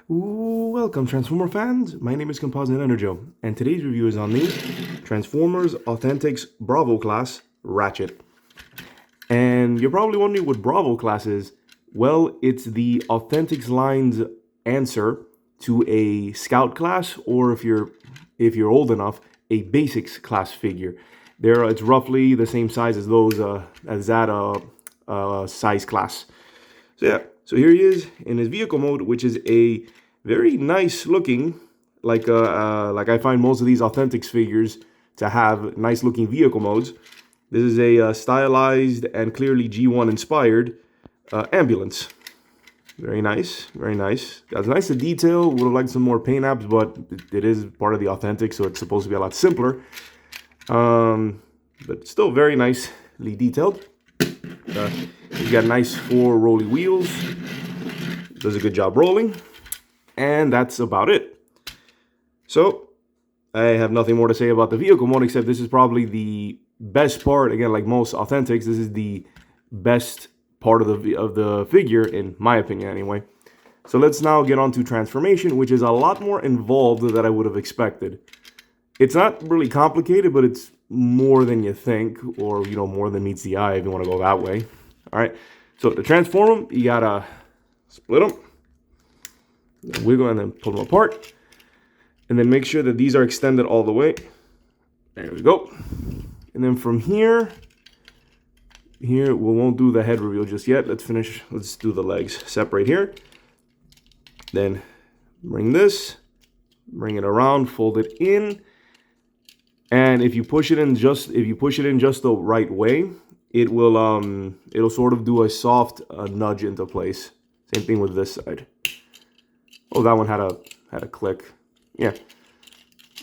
Welcome, Transformer fans. My name is Composite Enerjoe, and today's review is on the Transformers Authentics Bravo class Ratchet. And you're probably wondering what Bravo class is. Well, it's the Authentics line's answer to a Scout class, or if you're old enough, a Basics class figure. It's roughly the same size as those size class. So yeah, so here he is in his vehicle mode, which is a very nice looking, like I find most of these Authentics figures to have nice looking vehicle modes. This is a stylized and clearly G1 inspired ambulance. Very nice, very nice. Got nice to detail. Would have liked some more paint apps, but it is part of the Authentics, so it's supposed to be a lot simpler. But still very nicely detailed. He's got nice 4 rolly wheels. Does a good job rolling. And that's about it. So, I have nothing more to say about the vehicle mode, except this is probably the best part. Again, like most Authentics, this is the best part of the figure, in my opinion anyway. So let's now get on to transformation, which is a lot more involved than I would have expected. It's not really complicated, but it's more than you think, or more than meets the eye, if you want to go that way. All right, so to transform them, you gotta split them, wiggle, and then pull them apart, and then make sure that these are extended all the way. There we go. And then from here we won't do the head reveal just yet. Let's do the legs. Separate here, then bring it around, fold it in. And if you push it in just the right way, it'll sort of do a soft nudge into place. Same thing with this side. Oh, that one had a click. Yeah.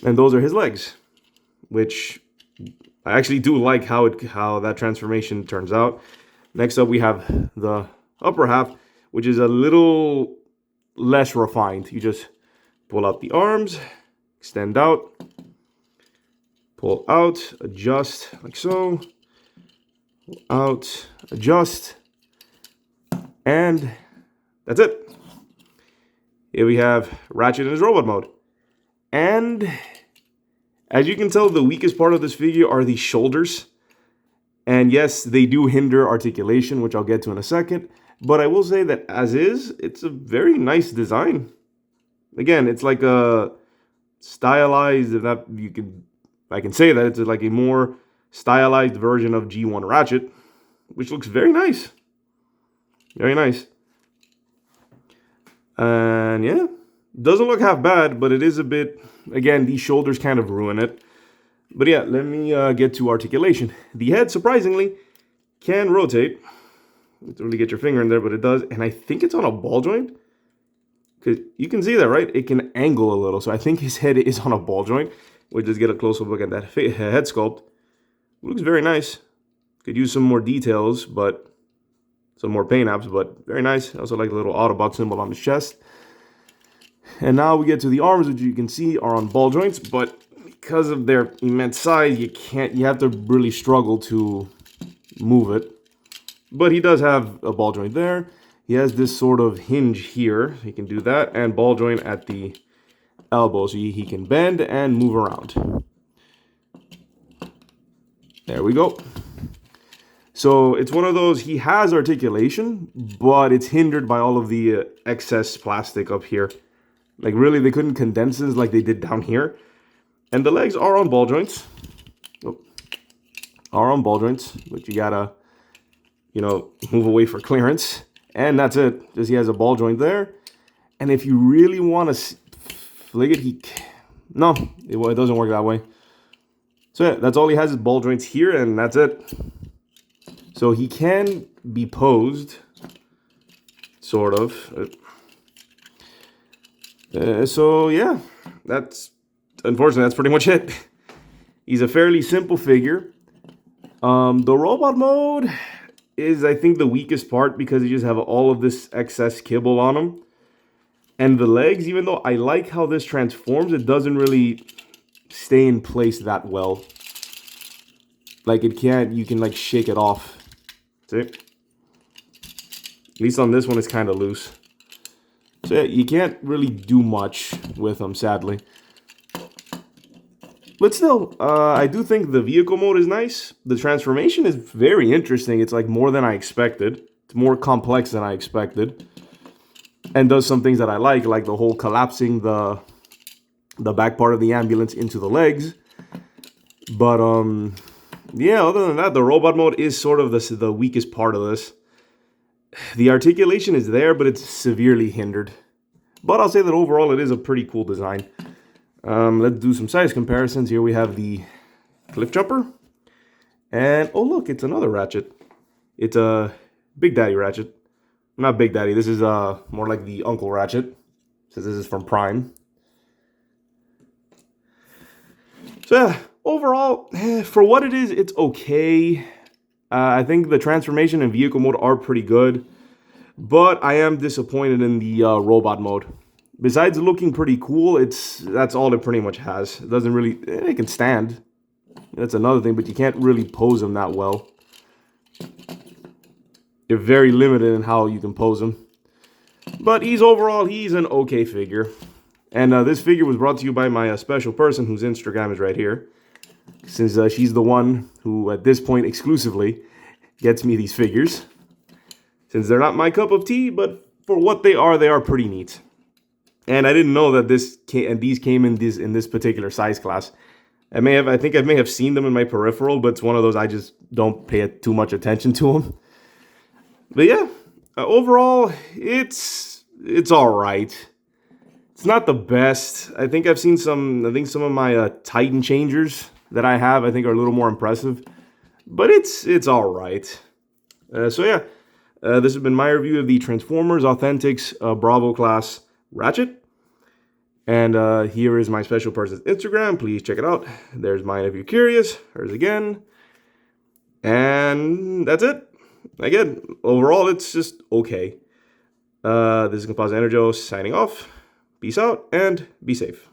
And those are his legs, which I actually do like how that transformation turns out. Next up, we have the upper half, which is a little less refined. You just pull out the arms, extend out, pull out, adjust like so, pull out, adjust, and that's it. Here we have Ratchet in his robot mode. And as you can tell, the weakest part of this figure are the shoulders. And yes, they do hinder articulation, which I'll get to in a second. But I will say that as is, it's a very nice design. Again, it's like a stylized, I can say that it's like a more stylized version of G1 Ratchet, which looks very nice. Very nice. And yeah, doesn't look half bad, but it is a bit, again, these shoulders kind of ruin it. But yeah, let me get to articulation. The head, surprisingly, can rotate. You have to really get your finger in there, but it does. And I think it's on a ball joint. Because you can see that, right? It can angle a little. So I think his head is on a ball joint. We'll just get a closer look at that head sculpt. It looks very nice. Could use some more details, but some more paint apps, but very nice. I also like the little Autobot symbol on his chest. And now we get to the arms, which you can see are on ball joints, but because of their immense size, you have to really struggle to move it. But he does have a ball joint there. He has this sort of hinge here. He can do that, and ball joint at the elbow, so he can bend and move around. There we go. So it's one of those, he has articulation, but it's hindered by all of the excess plastic up here. Like really, they couldn't condense this like they did down here. And the legs are on ball joints. Oh, are on ball joints, but you gotta, move away for clearance. And that's it. Just he has a ball joint there. And if you really want to flick it, no, it doesn't work that way. So yeah, that's all he has is ball joints here, and that's it. So he can be posed, sort of. So yeah, unfortunately, that's pretty much it. He's a fairly simple figure. The robot mode is, I think, the weakest part because you just have all of this excess kibble on him. And the legs, even though I like how this transforms, it doesn't really stay in place that well. Like you can like shake it off. See? At least on this one, it's kind of loose. So So yeah, you can't really do much with them, sadly. But still, I do think the vehicle mode is nice. The transformation is very interesting. It's like more than I expected. It's more complex than I expected. And does some things that I like the whole collapsing the back part of the ambulance into the legs. But yeah, other than that, the robot mode is sort of the weakest part of this. The articulation is there, but it's severely hindered. But I'll say that overall it is a pretty cool design. Let's do some size comparisons. Here we have the cliff jumper. And oh look, it's another Ratchet. It's a Big Daddy Ratchet. Not Big Daddy, this is more like the Uncle Ratchet. Since this is from Prime. So yeah, overall, for what it is, it's okay. I think the transformation and vehicle mode are pretty good. But I am disappointed in the robot mode. Besides looking pretty cool, that's all it pretty much has. It doesn't really... It can stand. That's another thing, but you can't really pose them that well. You're very limited in how you can pose them. But he's an okay figure. And this figure was brought to you by my special person whose Instagram is right here. Since she's the one who, at this point exclusively, gets me these figures. Since they're not my cup of tea, but for what they are pretty neat. And I didn't know that these came in this particular size class. I think I may have seen them in my peripheral, but it's one of those I just don't pay too much attention to them. But yeah, overall, it's all right. It's not the best. I think some of my Titan changers that I have, I think, are a little more impressive. But it's all right. So yeah, this has been my review of the Transformers Authentics Bravo class Ratchet. And here is my special person's Instagram. Please check it out. There's mine if you're curious. Hers again. And that's it. Again, overall, it's just okay. This is Composite Enerjoe signing off. Peace out and be safe.